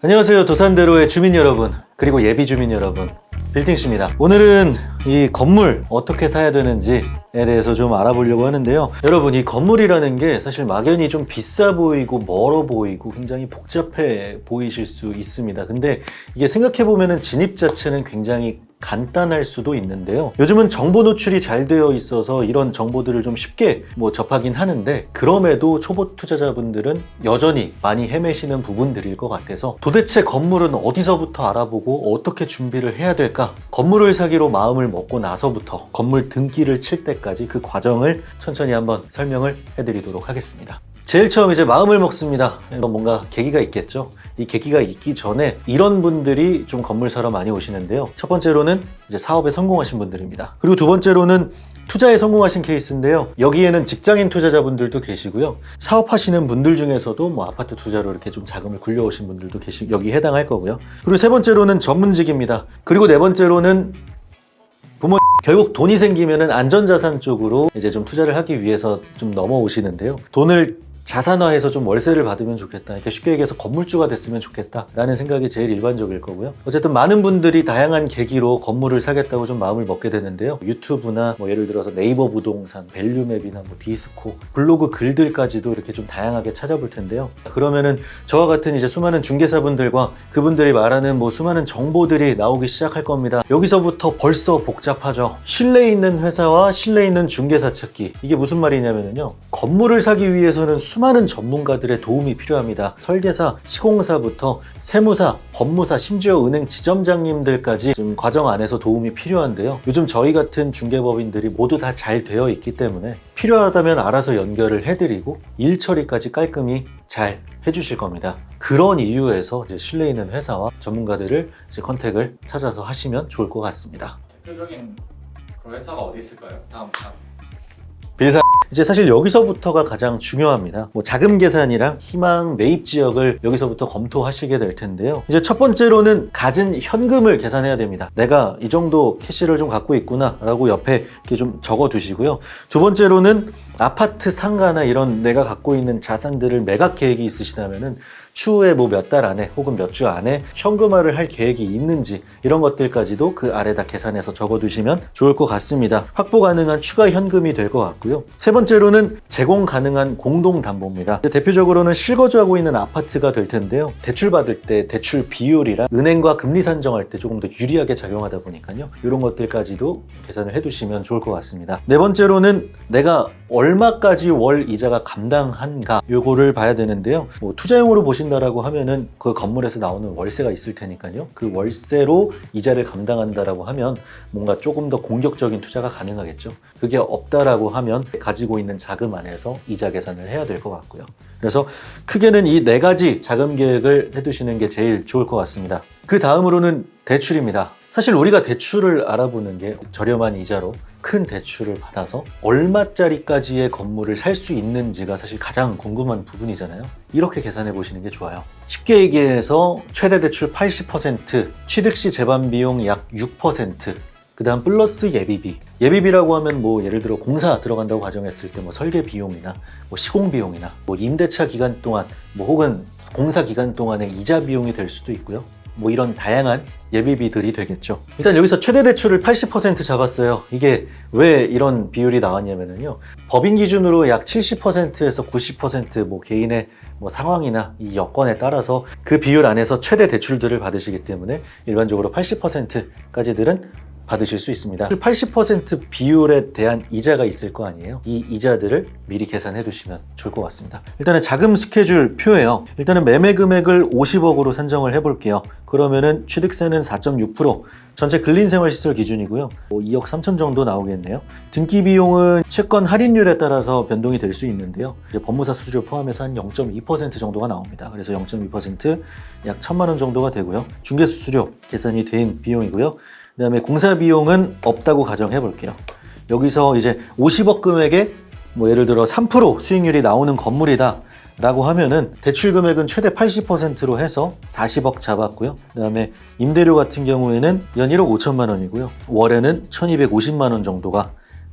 안녕하세요. 도산대로의 주민 여러분, 그리고 예비 주민 여러분, 빌딩씨입니다. 오늘은 이 건물 어떻게 사야 되는지에 대해서 좀 알아보려고 하는데요. 여러분, 이 건물이라는 게 사실 막연히 좀 비싸 보이고 멀어 보이고 굉장히 복잡해 보이실 수 있습니다. 근데 이게 생각해보면 진입 자체는 굉장히 간단할 수도 있는데요. 요즘은 정보 노출이 잘 되어 있어서 이런 정보들을 좀 쉽게 접하긴 하는데, 그럼에도 초보 투자자분들은 여전히 많이 헤매시는 부분들일 것 같아서 도대체 건물은 어디서부터 알아보고 어떻게 준비를 해야 될까? 건물을 사기로 마음을 먹고 나서부터 건물 등기를 칠 때까지 그 과정을 천천히 한번 설명을 해드리도록 하겠습니다. 제일 처음 이제 마음을 먹습니다. 뭔가 계기가 있겠죠. 이 계기가 있기 전에 이런 분들이 좀 건물 사러 많이 오시는데요. 첫 번째로는 이제 사업에 성공하신 분들입니다. 그리고 두 번째로는 투자에 성공하신 케이스인데요. 여기에는 직장인 투자자분들도 계시고요. 사업하시는 분들 중에서도 아파트 투자로 이렇게 좀 자금을 굴려오신 분들도 여기 해당할 거고요. 그리고 세 번째로는 전문직입니다. 그리고 네 번째로는 부모, 결국 돈이 생기면은 안전자산 쪽으로 이제 좀 투자를 하기 위해서 좀 넘어오시는데요. 돈을 자산화해서 좀 월세를 받으면 좋겠다, 이렇게 쉽게 얘기해서 건물주가 됐으면 좋겠다 라는 생각이 제일 일반적일 거고요. 어쨌든 많은 분들이 다양한 계기로 건물을 사겠다고 좀 마음을 먹게 되는데요. 유튜브나 예를 들어서 네이버 부동산, 밸류맵이나 디스코, 블로그 글들까지도 이렇게 좀 다양하게 찾아볼 텐데요. 그러면은 저와 같은 이제 수많은 중개사분들과 그분들이 말하는 수많은 정보들이 나오기 시작할 겁니다. 여기서부터 벌써 복잡하죠. 신뢰 있는 회사와 신뢰 있는 중개사 찾기, 이게 무슨 말이냐면요, 건물을 사기 위해서는 수많은 전문가들의 도움이 필요합니다. 설계사, 시공사부터 세무사, 법무사, 심지어 은행 지점장님들까지 좀 과정 안에서 도움이 필요한데요. 요즘 저희 같은 중개법인들이 모두 다 잘 되어 있기 때문에 필요하다면 알아서 연결을 해드리고 일 처리까지 깔끔히 잘 해주실 겁니다. 그런 이유에서 이제 신뢰 있는 회사와 전문가들을 이제 컨택을 찾아서 하시면 좋을 것 같습니다. 대표적인 그런 회사가 어디 있을까요? 다음. 빌사. 이제 사실 여기서부터가 가장 중요합니다. 자금 계산이랑 희망 매입 지역을 여기서부터 검토하시게 될 텐데요. 이제 첫 번째로는 가진 현금을 계산해야 됩니다. 내가 이 정도 캐시를 좀 갖고 있구나 라고 옆에 이렇게 좀 적어 두시고요. 두 번째로는 아파트 상가나 이런 내가 갖고 있는 자산들을 매각 계획이 있으시다면은 추후에 몇 달 안에 혹은 몇 주 안에 현금화를 할 계획이 있는지, 이런 것들까지도 그 아래다 계산해서 적어두시면 좋을 것 같습니다. 확보 가능한 추가 현금이 될 것 같고요. 세 번째로는 제공 가능한 공동담보입니다. 대표적으로는 실거주하고 있는 아파트가 될 텐데요. 대출 받을 때 대출 비율이랑 은행과 금리 산정할 때 조금 더 유리하게 작용하다 보니까요. 이런 것들까지도 계산을 해두시면 좋을 것 같습니다. 네 번째로는 내가 얼마까지 월 이자가 감당한가, 요거를 봐야 되는데요. 투자용으로 보신다라고 하면은 그 건물에서 나오는 월세가 있을 테니까요. 그 월세로 이자를 감당한다라고 하면 뭔가 조금 더 공격적인 투자가 가능하겠죠. 그게 없다라고 하면 가지고 있는 자금 안에서 이자 계산을 해야 될 것 같고요. 그래서 크게는 이 네 가지 자금 계획을 해두시는 게 제일 좋을 것 같습니다. 그 다음으로는 대출입니다. 사실 우리가 대출을 알아보는 게 저렴한 이자로 큰 대출을 받아서 얼마짜리까지의 건물을 살 수 있는지가 사실 가장 궁금한 부분이잖아요. 이렇게 계산해 보시는 게 좋아요. 쉽게 얘기해서 최대 대출 80%, 취득 시 제반 비용 약 6%, 그 다음 플러스 예비비. 예비비라고 하면 예를 들어 공사 들어간다고 가정했을 때 설계 비용이나 시공 비용이나 임대차 기간 동안 혹은 공사 기간 동안의 이자 비용이 될 수도 있고요. 이런 다양한 예비비들이 되겠죠. 일단 여기서 최대 대출을 80% 잡았어요. 이게 왜 이런 비율이 나왔냐면요. 법인 기준으로 약 70%에서 90% 개인의 상황이나 이 여건에 따라서 그 비율 안에서 최대 대출들을 받으시기 때문에 일반적으로 80%까지들은 받으실 수 있습니다. 80% 비율에 대한 이자가 있을 거 아니에요. 이 이자들을 미리 계산해 두시면 좋을 것 같습니다. 일단은 자금 스케줄 표예요. 일단은 매매 금액을 50억으로 산정을 해볼게요. 그러면은 취득세는 4.6%, 전체 근린생활시설 기준이고요. 2억 3천 정도 나오겠네요. 등기 비용은 채권 할인율에 따라서 변동이 될 수 있는데요. 이제 법무사 수수료 포함해서 한 0.2% 정도가 나옵니다. 그래서 0.2% 약 1,000만 원 정도가 되고요. 중개수수료 계산이 된 비용이고요. 그 다음에 공사 비용은 없다고 가정해 볼게요. 여기서 이제 50억 금액에 예를 들어 3% 수익률이 나오는 건물이다 라고 하면은 대출 금액은 최대 80%로 해서 40억 잡았고요. 그 다음에 임대료 같은 경우에는 연 1억 5천만 원이고요. 월에는 1250만 원 정도가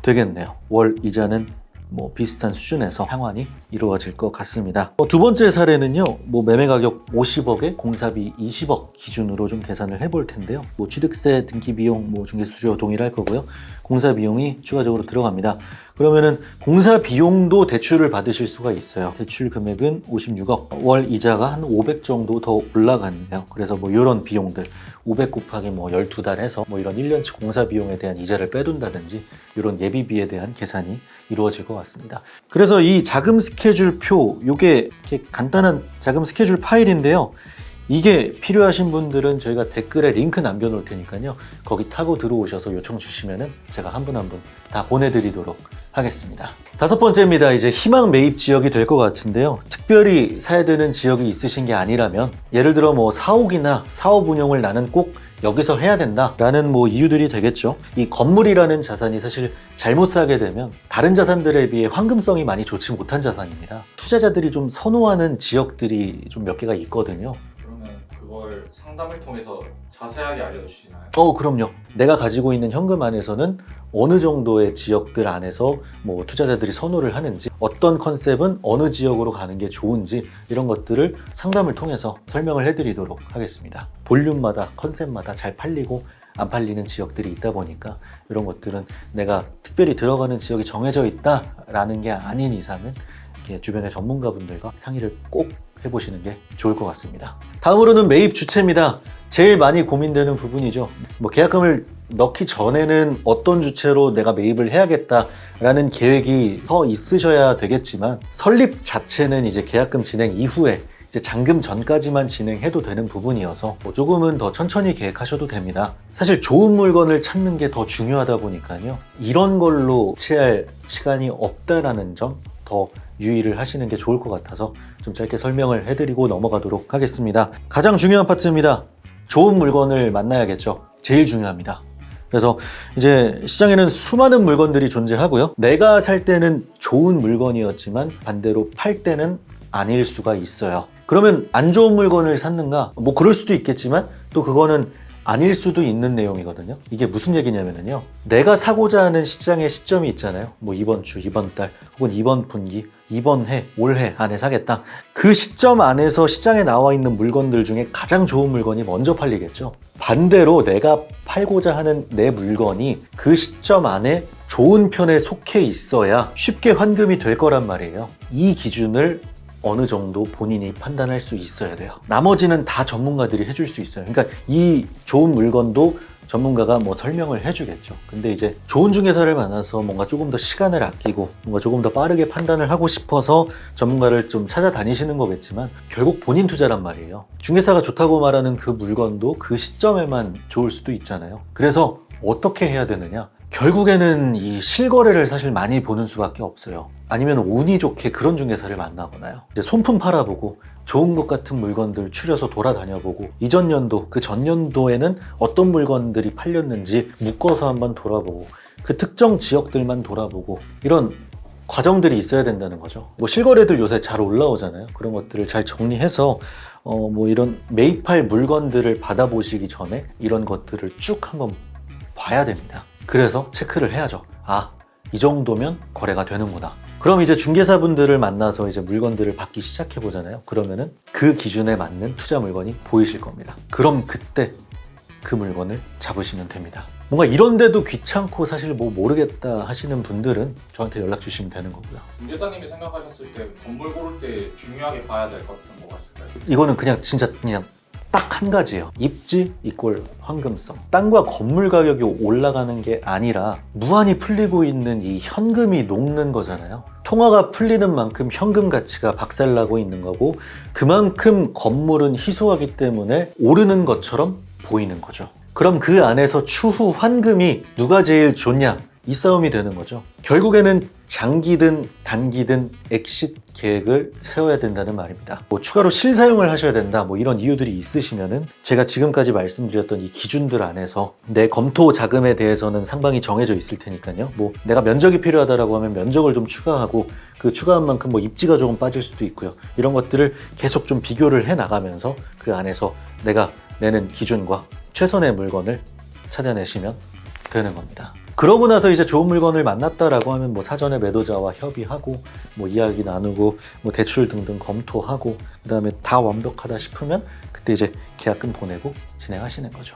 되겠네요. 월 이자는 뭐 비슷한 수준에서 상환이 이루어질 것 같습니다. 두 번째 사례는요, 뭐 매매 가격 50억에 공사비 20억 기준으로 좀 계산을 해볼 텐데요. 뭐 취득세, 등기 비용, 뭐 중개수 수수료 동일할 거고요. 공사 비용이 추가적으로 들어갑니다. 그러면은 공사 비용도 대출을 받으실 수가 있어요. 대출 금액은 56억, 월 이자가 한 500 정도 더 올라갔네요. 그래서 뭐 이런 비용들 500 곱하기 뭐 12달 해서 뭐 이런 1년치 공사 비용에 대한 이자를 빼둔다든지 이런 예비비에 대한 계산이 이루어질 것 같습니다. 그래서 이 자금 스케줄표, 요게 이렇게 간단한 자금 스케줄 파일인데요. 이게 필요하신 분들은 저희가 댓글에 링크 남겨놓을 테니까요. 거기 타고 들어오셔서 요청 주시면은 제가 한 분 한 분 다 보내드리도록 하겠습니다. 다섯 번째입니다. 이제 희망 매입 지역이 될 것 같은데요. 특별히 사야 되는 지역이 있으신 게 아니라면, 예를 들어 뭐 사옥이나 사업 운영을 나는 꼭 여기서 해야 된다라는 뭐 이유들이 되겠죠. 이 건물이라는 자산이 사실 잘못 사게 되면 다른 자산들에 비해 황금성이 많이 좋지 못한 자산입니다. 투자자들이 좀 선호하는 지역들이 좀 몇 개가 있거든요. 그러면 그걸 상담을 통해서 자세하게 알려주시나요? 그럼요. 내가 가지고 있는 현금 안에서는 어느 정도의 지역들 안에서 뭐 투자자들이 선호를 하는지, 어떤 컨셉은 어느 지역으로 가는 게 좋은지, 이런 것들을 상담을 통해서 설명을 해드리도록 하겠습니다. 볼륨마다 컨셉마다 잘 팔리고 안 팔리는 지역들이 있다 보니까 이런 것들은 내가 특별히 들어가는 지역이 정해져 있다라는 게 아닌 이상은 이렇게 주변의 전문가분들과 상의를 꼭 해보시는 게 좋을 것 같습니다. 다음으로는 매입 주체입니다. 제일 많이 고민되는 부분이죠. 뭐 계약금을 넣기 전에는 어떤 주체로 내가 매입을 해야겠다라는 계획이 더 있으셔야 되겠지만, 설립 자체는 이제 계약금 진행 이후에 이제 잔금 전까지만 진행해도 되는 부분이어서 뭐 조금은 더 천천히 계획하셔도 됩니다. 사실 좋은 물건을 찾는 게 더 중요하다 보니까요. 이런 걸로 채할 시간이 없다라는 점 더 유의를 하시는 게 좋을 것 같아서 좀 짧게 설명을 해드리고 넘어가도록 하겠습니다. 가장 중요한 파트입니다. 좋은 물건을 만나야겠죠. 제일 중요합니다. 그래서 이제 시장에는 수많은 물건들이 존재하고요. 내가 살 때는 좋은 물건이었지만 반대로 팔 때는 아닐 수가 있어요. 그러면 안 좋은 물건을 샀는가? 뭐 그럴 수도 있겠지만 또 그거는 아닐 수도 있는 내용이거든요. 이게 무슨 얘기냐면요. 내가 사고자 하는 시장의 시점이 있잖아요. 뭐 이번 주, 이번 달, 혹은 이번 분기, 이번 해, 올해 안에 사겠다. 그 시점 안에서 시장에 나와 있는 물건들 중에 가장 좋은 물건이 먼저 팔리겠죠. 반대로 내가 팔고자 하는 내 물건이 그 시점 안에 좋은 편에 속해 있어야 쉽게 환금이 될 거란 말이에요. 이 기준을 어느 정도 본인이 판단할 수 있어야 돼요. 나머지는 다 전문가들이 해줄 수 있어요. 그러니까 이 좋은 물건도 전문가가 뭐 설명을 해주겠죠. 근데 이제 좋은 중개사를 만나서 뭔가 조금 더 시간을 아끼고 뭔가 조금 더 빠르게 판단을 하고 싶어서 전문가를 좀 찾아다니시는 거겠지만, 결국 본인 투자란 말이에요. 중개사가 좋다고 말하는 그 물건도 그 시점에만 좋을 수도 있잖아요. 그래서 어떻게 해야 되느냐? 결국에는 이 실거래를 사실 많이 보는 수밖에 없어요. 아니면 운이 좋게 그런 중개사를 만나거나요. 이제 손품 팔아보고 좋은 것 같은 물건들 추려서 돌아다녀보고, 이전 연도, 그 전년도에는 어떤 물건들이 팔렸는지 묶어서 한번 돌아보고, 그 특정 지역들만 돌아보고, 이런 과정들이 있어야 된다는 거죠. 뭐 실거래들 요새 잘 올라오잖아요. 그런 것들을 잘 정리해서 뭐 이런 매입할 물건들을 받아보시기 전에 이런 것들을 쭉 한번 봐야 됩니다. 그래서 체크를 해야죠. 아, 이 정도면 거래가 되는구나. 그럼 이제 중개사분들을 만나서 이제 물건들을 받기 시작해 보잖아요. 그러면은 그 기준에 맞는 투자 물건이 보이실 겁니다. 그럼 그때 그 물건을 잡으시면 됩니다. 뭔가 이런데도 귀찮고 사실 뭐 모르겠다 하시는 분들은 저한테 연락 주시면 되는 거고요. 중개사님이 생각하셨을 때 건물 고를 때 중요하게 봐야 될 것들은 뭐가 있을까요? 이거는 그냥 진짜 그냥 딱 한 가지예요. 입지 이꼴 황금성. 땅과 건물 가격이 올라가는 게 아니라 무한히 풀리고 있는 이 현금이 녹는 거잖아요. 통화가 풀리는 만큼 현금 가치가 박살나고 있는 거고, 그만큼 건물은 희소하기 때문에 오르는 것처럼 보이는 거죠. 그럼 그 안에서 추후 환금이 누가 제일 좋냐? 이 싸움이 되는 거죠. 결국에는 장기든 단기든 엑싯 계획을 세워야 된다는 말입니다. 뭐 추가로 실사용을 하셔야 된다, 뭐 이런 이유들이 있으시면은 제가 지금까지 말씀드렸던 이 기준들 안에서 내 검토 자금에 대해서는 상방이 정해져 있을 테니까요. 뭐 내가 면적이 필요하다라고 하면 면적을 좀 추가하고, 그 추가한 만큼 뭐 입지가 조금 빠질 수도 있고요. 이런 것들을 계속 좀 비교를 해 나가면서 그 안에서 내가 내는 기준과 최선의 물건을 찾아내시면 되는 겁니다. 그러고 나서 이제 좋은 물건을 만났다라고 하면 뭐 사전에 매도자와 협의하고 뭐 이야기 나누고 뭐 대출 등등 검토하고 그다음에 다 완벽하다 싶으면 그때 이제 계약금 보내고 진행하시는 거죠.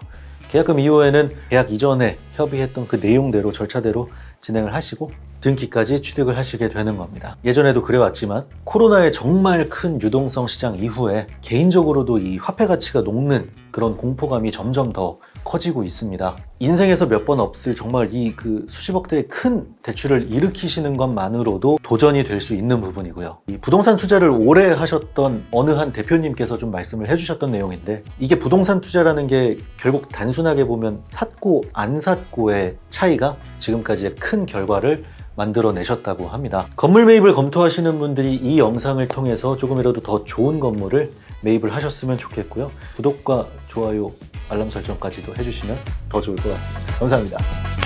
계약금 이후에는 계약 이전에 협의했던 그 내용대로 절차대로 진행을 하시고 등기까지 취득을 하시게 되는 겁니다. 예전에도 그래왔지만 코로나의 정말 큰 유동성 시장 이후에 개인적으로도 이 화폐 가치가 녹는 그런 공포감이 점점 더 커지고 있습니다. 인생에서 몇 번 없을 정말 이 그 수십억대의 큰 대출을 일으키시는 것만으로도 도전이 될 수 있는 부분이고요. 이 부동산 투자를 오래 하셨던 어느 한 대표님께서 좀 말씀을 해주셨던 내용인데 이게 부동산 투자라는 게 결국 단순하게 보면 샀고 안 샀고의 차이가 지금까지의 큰 결과를 만들어내셨다고 합니다. 건물 매입을 검토하시는 분들이 이 영상을 통해서 조금이라도 더 좋은 건물을 매입을 하셨으면 좋겠고요. 구독과 좋아요, 알람 설정까지도 해주시면 더 좋을 것 같습니다. 감사합니다.